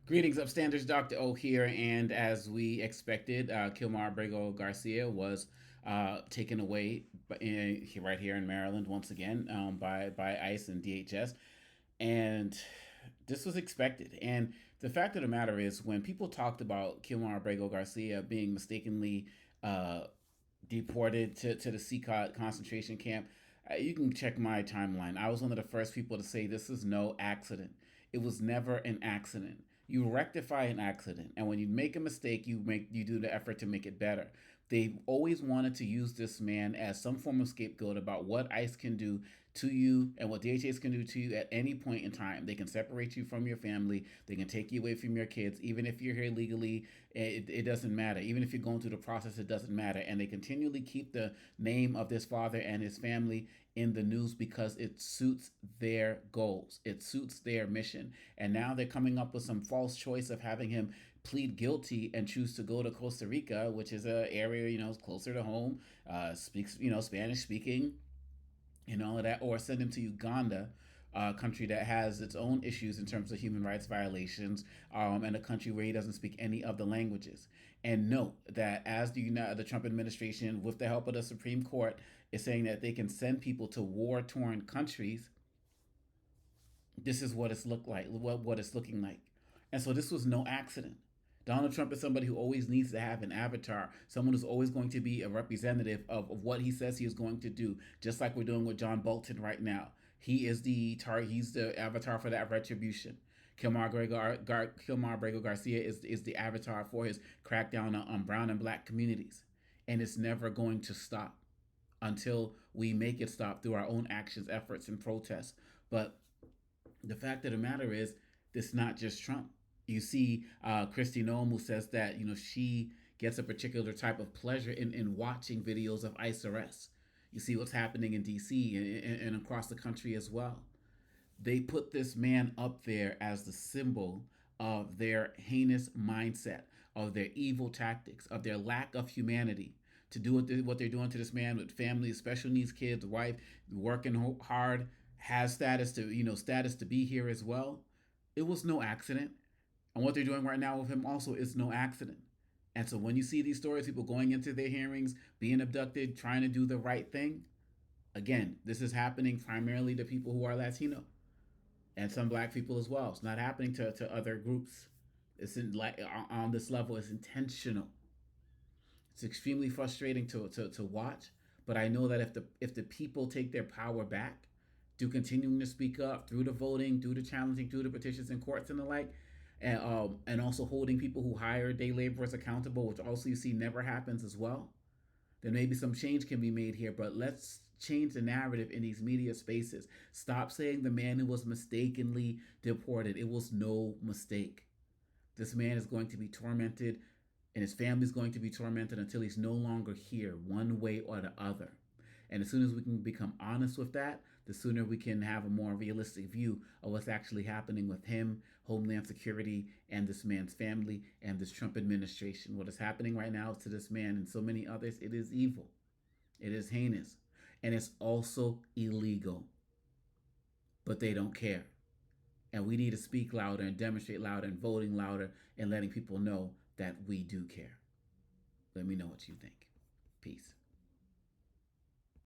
Greetings, upstanders. Dr. O here, and as we expected, Kilmar Abrego Garcia was taken away right here in Maryland once again by ICE and DHS, and this was expected. And the fact of the matter is, when people talked about Kilmar Abrego Garcia being mistakenly uh, deported to the Seacot concentration camp, you can check my timeline. I was one of the first people to say this is no accident. It was never an accident. You rectify an accident, and when you make a mistake, you do the effort to make it better. They've always wanted to use this man as some form of scapegoat about what ICE can do to you and what DHS can do to you at any point in time. They can separate you from your family. They can take you away from your kids. Even if you're here legally, it doesn't matter. Even if you're going through the process, it doesn't matter. And they continually keep the name of this father and his family in the news because it suits their goals. It suits their mission. And now they're coming up with some false choice of having him plead guilty and choose to go to Costa Rica, which is an area, closer to home, speaks, Spanish speaking and all of that, or send him to Uganda, a country that has its own issues in terms of human rights violations, and a country where he doesn't speak any of the languages. And note that as the Trump administration, with the help of the Supreme Court, is saying that they can send people to war-torn countries, this is what it's looked like, what it's looking like. And so this was no accident. Donald Trump is somebody who always needs to have an avatar, someone who's always going to be a representative of what he says he is going to do, just like we're doing with John Bolton right now. He is the target, he's the avatar for that retribution. Kilmar Abrego Garcia is the avatar for his crackdown on brown and black communities. And it's never going to stop until we make it stop through our own actions, efforts, and protests. But the fact of the matter is, it's not just Trump. You see Kristi Noem, who says that she gets a particular type of pleasure in watching videos of ICE arrests. You see what's happening in D.C. and across the country as well. They put this man up there as the symbol of their heinous mindset, of their evil tactics, of their lack of humanity. To do what they're doing to this man with family, special needs kids, wife, working hard, has status to be here as well. It was no accident. And what they're doing right now with him also is no accident. And so when you see these stories, people going into their hearings, being abducted, trying to do the right thing, again, this is happening primarily to people who are Latino and some black people as well. It's not happening to other groups. It's on this level. It's intentional. It's extremely frustrating to watch. But I know that if the people take their power back through continuing to speak up, through the voting, through the challenging, through the petitions in courts and the like, and also holding people who hire day laborers accountable, which also you see never happens as well, then maybe some change can be made here. But let's change the narrative in these media spaces. Stop saying the man who was mistakenly deported. It was no mistake. This man is going to be tormented, and his family is going to be tormented until he's no longer here, one way or the other. And as soon as we can become honest with that, the sooner we can have a more realistic view of what's actually happening with him, Homeland Security, and this man's family, and this Trump administration. What is happening right now to this man and so many others, it is evil. It is heinous. And it's also illegal. But they don't care. And we need to speak louder and demonstrate louder and voting louder and letting people know that we do care. Let me know what you think. Peace.